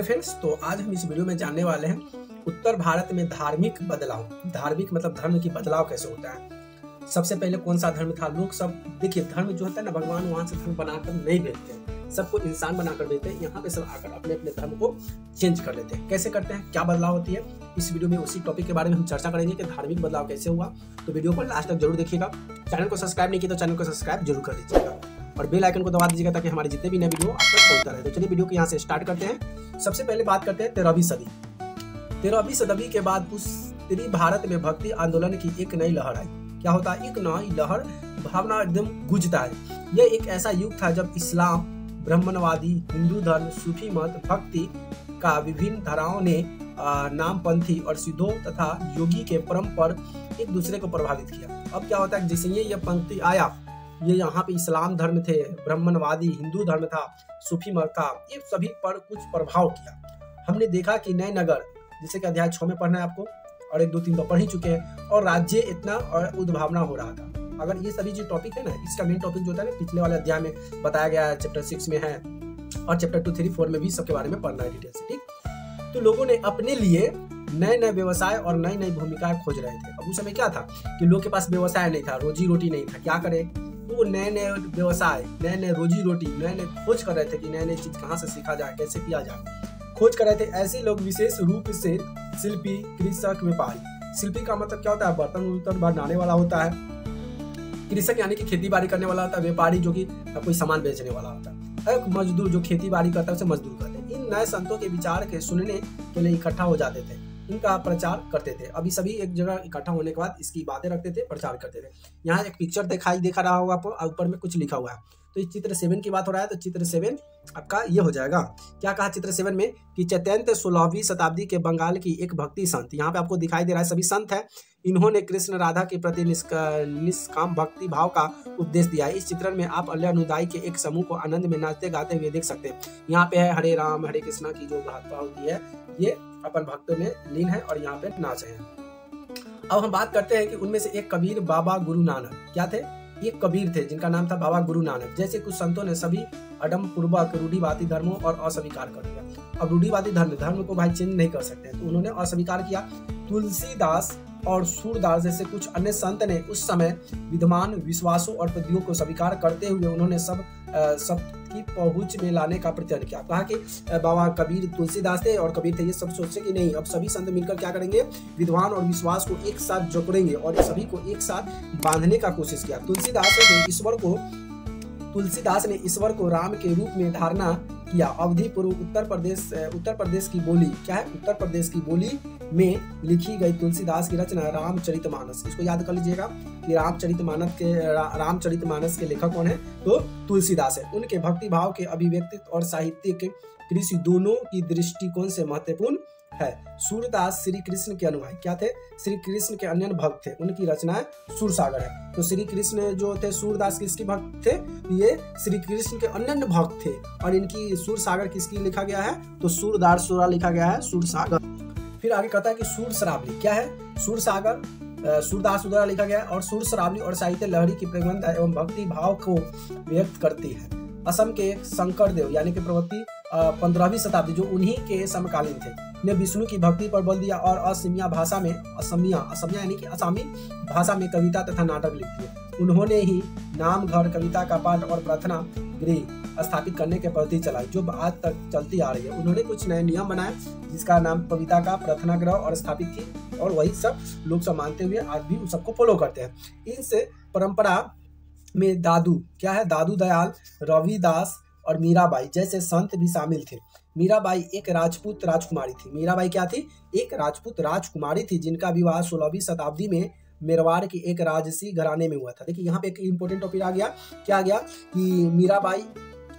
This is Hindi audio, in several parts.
फ्रेंड्स, तो आज हम इस वीडियो में जानने वाले हैं उत्तर भारत में धार्मिक बदलाव। धार्मिक मतलब धर्म की बदलाव कैसे होता है। सबसे पहले कौन सा धर्म था। लोग सब देखिए, धर्म जो होता है ना, भगवान वहां से धर्म बनाकर नहीं भेजते हैं, सबको इंसान बनाकर भेजते हैं। यहाँ पे सब आकर अपने अपने धर्म को चेंज कर लेते हैं। कैसे करते हैं, क्या बदलाव होती है, इस वीडियो में उसी टॉपिक के बारे में हम चर्चा करेंगे कि धार्मिक बदलाव कैसे हुआ। तो वीडियो को लास्ट तक जरूर देखिएगा। चैनल को सब्सक्राइब नहीं किया तो चैनल को सब्सक्राइब जरूर कर दीजिएगा और बेल आइकन को दबा दीजिएगा ताकि हमारे जितने भी नए वीडियो आप तक पहुंचता रहे। तो चलिए वीडियो को यहाँ से स्टार्ट करते हैं। सबसे पहले बात करते हैं 13वीं सदी। 13वीं सदी के बाद उत्तरी भारत में भक्ति आंदोलन की एक नई लहर आई। क्या होता है, एक नई लहर भावना एकदम गूंजता है। यह एक ऐसा युग था जब इस्लाम, ब्राह्मणवादी, हिंदू धर्म, सूफी मत, भक्ति का विभिन्न धाराओं ने नामपंथी और सिद्धों तथा योगी के परम पर एक दूसरे को प्रभावित किया। अब क्या होता है, जैसे ये पंक्ति आया, ये यहाँ पे इस्लाम धर्म थे, ब्राह्मणवादी, हिंदू धर्म था, सूफी मत था, ये सभी पर कुछ प्रभाव किया। हमने देखा कि नए नगर, जैसे कि अध्याय 6 में पढ़ना है आपको, और 1, 2, 3 तो पढ़ ही चुके हैं, और राज्य इतना और उद्भावना हो रहा था। अगर ये सभी जो टॉपिक है ना, इसका मेन टॉपिक जो होता है ना, पिछले वाले अध्याय में बताया गया है, चैप्टर 6 में है और चैप्टर 2, 3, 4 में भी सबके बारे में पढ़ना है डिटेल से, ठीक। तो लोगों ने अपने लिए नए नए व्यवसाय और नई नई भूमिकाएं खोज रहे थे। अब उस समय क्या था कि लोग के पास व्यवसाय नहीं था, रोजी रोटी नहीं था, क्या करे, वो नए नए व्यवसाय, नए नए रोजी रोटी, नए नए खोज कर रहे थे कि नए नए चीज कहाँ से सीखा जाए, कैसे किया जाए, खोज कर रहे थे। ऐसे लोग विशेष रूप से शिल्पी, कृषक, व्यापारी। शिल्पी का मतलब क्या होता है, बर्तन उर्तन बनाने वाला होता है। कृषक यानी कि खेती बाड़ी करने वाला होता है। व्यापारी जो कि कोई सामान बेचने वाला होता है। मजदूर जो खेती बाड़ी करता है उसे मजदूर कहते हैं। इन नए संतों के विचार के सुनने के लिए इकट्ठा हो जाते थे, इनका प्रचार करते थे। अभी सभी एक जगह इकट्ठा होने के बाद इसकी बातें रखते थे, प्रचार करते थे। यहाँ एक पिक्चर देखा रहा होगा आपको, ऊपर में कुछ लिखा हुआ है। तो इस चित्र 7 की बात हो रहा है, तो चित्र 7 आपका ये हो जाएगा। क्या कहा चित्र 7 में कि चैतन्य 16वीं शताब्दी के बंगाल की एक भक्ति संत, यहाँ पे आपको दिखाई दे रहा है सभी संत है, इन्होंने कृष्ण राधा के प्रति निष्काम भक्ति भाव का उपदेश दिया है। इस चित्रण में आप अन्य अनुदायी के एक समूह को आनंद में नाचते गाते हुए देख सकते हैं। यहाँ पे है हरे राम हरे कृष्णा की जो भावना होती है, ये अपन भक्तों में लीन है और यहाँ पे नाच रहे हैं। अब हम बात करते हैं कि उनमें से एक कबीर बाबा गुरु नानक क्या थे। ये कबीर थे जिनका नाम था बाबा गुरु नानक। जैसे कुछ संतों ने सभी अडम पूर्वक रूढ़िवादी धर्मों और अस्वीकार कर दिया। अब रूढ़िवादी धर्म को भाई चेंज नहीं कर सकते, तो उन्होंने अस्वीकार किया। तुलसीदास और सूरदास जैसे कुछ अन्य संत ने उस समय विद्यमान विश्वासों और पद्धतियों को स्वीकार करते हुए उन्होंने सबकी पहुंच में लाने का प्रयत्न किया। कहा कि बाबा कबीर, तुलसीदास थे और कबीर थे, ये सब सोचे कि नहीं, अब सभी संत मिलकर क्या करेंगे, विद्वान और विश्वास को एक साथ जोड़ेंगे और सभी को एक साथ बांधने का कोशिश किया। तुलसीदास ने ईश्वर को राम के रूप में धारणा किया। अवधि पूर्व उत्तर प्रदेश की बोली क्या है, उत्तर प्रदेश की बोली में लिखी गई तुलसीदास की रचना रामचरितमानस। इसको याद कर लीजिएगा कि रामचरितमानस के लेखक कौन है, तो तुलसीदास है। उनके भक्ति भाव के अभिव्यक्ति और साहित्यिक कृषि दोनों की दृष्टिकोण से महत्वपूर्ण है। सूरदास श्री कृष्ण के अनुयायी क्या थे, श्री कृष्ण के अन्य भक्त थे। उनकी रचनाएं सूरसागर है। तो श्री कृष्ण जो थे, सूरदास किसके भक्त थे, ये श्री कृष्ण के अन्य भक्त थे। और इनकी सूरसागर किसकी लिखा गया है, तो सूरदास सूरा लिखा गया है, सूरसागर। फिर आगे कहता है कि सूरशरावली क्या है, सूरसागर, सूरदास द्वारा लिखा गया है। और सूरशरावली और साहित्य लहरी की प्रबंध एवं भक्ति भाव को व्यक्त करती है। असम के शंकरदेव यानी कि प्रवृत्ति 15वीं शताब्दी, जो उन्हीं के समकालीन थे, ने विष्णु की भक्ति पर बल दिया और असमिया यानी कि असमी भाषा में कविता तथा नाटक लिख दिए। उन्होंने ही नाम घर, कविता का पाठ और प्रार्थना गृह स्थापित करने के प्रति चलाई, जो आज तक चलती आ रही है। उन्होंने कुछ नए नियम बनाए जिसका नाम कविता का प्रार्थना गृह और स्थापित की, और वही सब लोग सब मानते हुए आज भी उन सबको फॉलो करते हैं। इस परंपरा में दादू क्या है, दादू दयाल, रविदास और मीराबाई जैसे संत भी शामिल थे। मीराबाई एक राजपूत राजकुमारी थी। मीराबाई क्या थी, एक राजपूत राजकुमारी थी जिनका विवाह 16वीं शताब्दी में मेरवाड़ की एक राजसी घराने में हुआ था। देखिए यहाँ पे एक इंपॉर्टेंट टॉपिक आ गया, क्या आ गया कि मीराबाई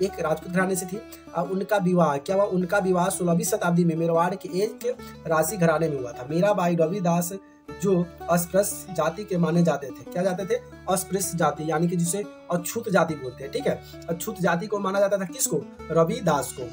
एक राजपूत घराने से थी। अब उनका विवाह क्या हुआ, उनका विवाह 16वीं शताब्दी में मेरवाड़ के एक राजसी घराने में हुआ था। मीराबाई रविदास जो अस्पृश्य जाति के माने जाते थे, क्या जाते थे, अस्पृश्य जाति यानी कि जिसे अछूत जाति बोलते हैं, ठीक है। अछूत जाति को माना जाता था, किसको, रविदास को।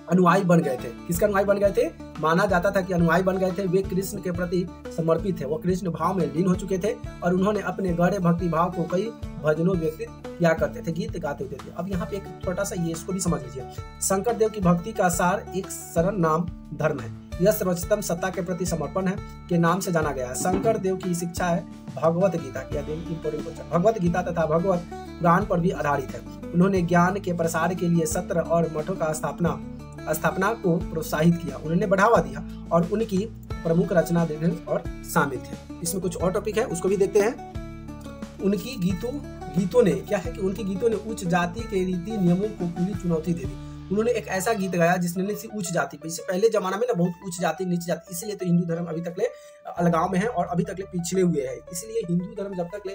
अनुयायी बन गए थे। किसके अनुयायी बन गए थे? माना जाता था कि अनुयायी बन गए थे, वे कृष्ण के प्रति समर्पित थे, वो कृष्ण भाव में लीन हो चुके थे और उन्होंने अपने गहरे भक्ति भाव को कई भजनों व्यतीत किया करते थे, गीत गाते होते थे। अब यहाँ पे एक छोटा सा ये इसको भी समझ लीजिए। शंकर देव की भक्ति का सार एक सरल नाम धर्म है। यह सर्वोच्चतम सत्ता के प्रति समर्पण है के नाम से जाना गया है। शंकर देव की शिक्षा है भगवत गीता की, इंपोर्टेंट क्वेश्चन, भगवत गीता तथा भगवत पुराण पर भी आधारित है। उन्होंने ज्ञान के प्रसार के लिए सत्र और मठों का स्थापना को प्रोत्साहित किया, उन्होंने बढ़ावा दिया और उनकी प्रमुख रचना दृढ़ और शामिल थे। इसमें कुछ और टॉपिक है, उसको भी देखते हैं। उनकी गीतों ने क्या है कि उनकी गीतों ने उच्च जाति के रीति नियमों को पूरी चुनौती दे दी। उन्होंने एक ऐसा गीत गाया जिसने से उच्च जाति, इससे पहले जमाना में ना बहुत उच्च जाति नीच जाति, इसलिए तो हिंदू धर्म अभी तक ले अलगाव में है और अभी तक ले पिछड़े हुए है। इसलिए हिंदू धर्म जब तक ले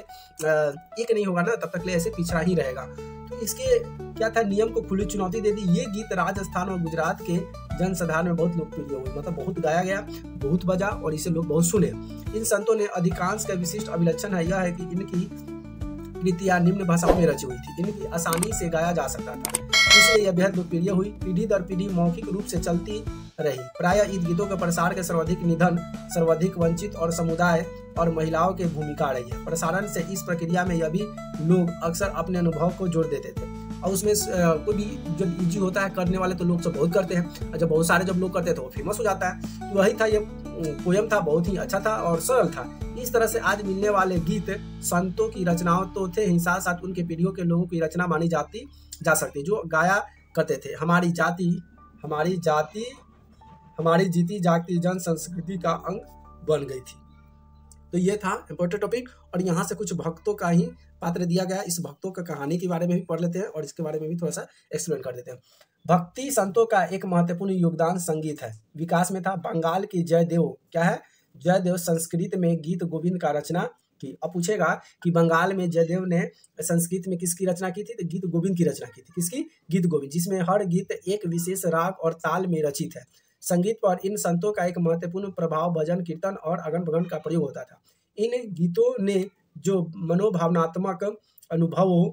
एक नहीं होगा ना तब तक ले ऐसे पिछड़ा ही रहेगा। तो इसके क्या था, नियम को खुली चुनौती दे दी। ये गीत राजस्थान और गुजरात के जनसाधारण में बहुत लोकप्रिय हुए, मतलब बहुत गाया गया, बहुत बजा और इसे लोग बहुत सुने। इन संतों ने अधिकांश का विशिष्ट अभिलक्षण है यह है कि इनकी कृतियां निम्न भाषाओं में रची हुई थी, इनकी आसानी से गाया जा सकता था, इसलिए यह बेहद लोकप्रिय हुई। पीढ़ी दर पीढ़ी मौखिक रूप से चलती रही। प्रायः इन गीतों के प्रसार के सर्वाधिक निधन, सर्वाधिक वंचित और समुदाय और महिलाओं की भूमिका रही है। प्रसारण से इस प्रक्रिया में यह भी लोग अक्सर अपने अनुभव को जोड़ देते थे और उसमें कोई भी जब इजी होता है करने वाले तो लोग सब बहुत करते हैं और जब बहुत सारे जब लोग करते हैं तो वो फेमस हो जाता है। तो वही था, ये पोयम था, बहुत ही अच्छा था और सरल था। इस तरह से आज मिलने वाले गीत संतों की रचनाओं तो थे ही, साथ साथ उनके पीढ़ियों के लोगों की रचना मानी जा सकती, जो गाया करते थे। हमारी जीती जागती जन संस्कृति का अंग बन गई थी। तो ये था इम्पोर्टेंट टॉपिक और यहाँ से कुछ भक्तों का ही पात्र दिया गया। इस भक्तों का कहानी के बारे में भी पढ़ लेते हैं और इसके बारे में भी थोड़ा सा एक्सप्लेन कर देते हैं। भक्ति संतों का एक महत्वपूर्ण योगदान संगीत है विकास में था। बंगाल की जयदेव क्या है, जयदेव संस्कृत में गीत गोविंद का रचना की। अब पूछेगा कि बंगाल में जयदेव ने संस्कृत में किसकी रचना की थी, तो गीत गोविंद की रचना की थी। किसकी? गीत गोविंद, जिसमें हर गीत एक विशेष राग और ताल में रचित है। संगीत पर इन संतों का एक महत्वपूर्ण प्रभाव भजन कीर्तन और अगन भगन का प्रयोग होता था। इन गीतों ने जो मनोभावनात्मक अनुभवों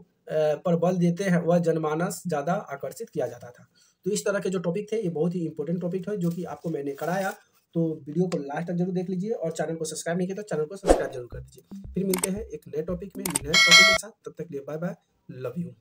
पर बल देते हैं वह जनमानस ज्यादा आकर्षित किया जाता था। तो इस तरह के जो टॉपिक थे ये बहुत ही इंपॉर्टेंट टॉपिक है जो कि आपको मैंने कराया। तो वीडियो को लास्ट तक जरूर देख लीजिए और चैनल को सब्सक्राइब नहीं किया तो चैनल को सब्सक्राइब जरूर कर दीजिए। फिर मिलते हैं एक नए टॉपिक में, नए टॉपिक के साथ। तब तक लिए बाय बाय, लव यू।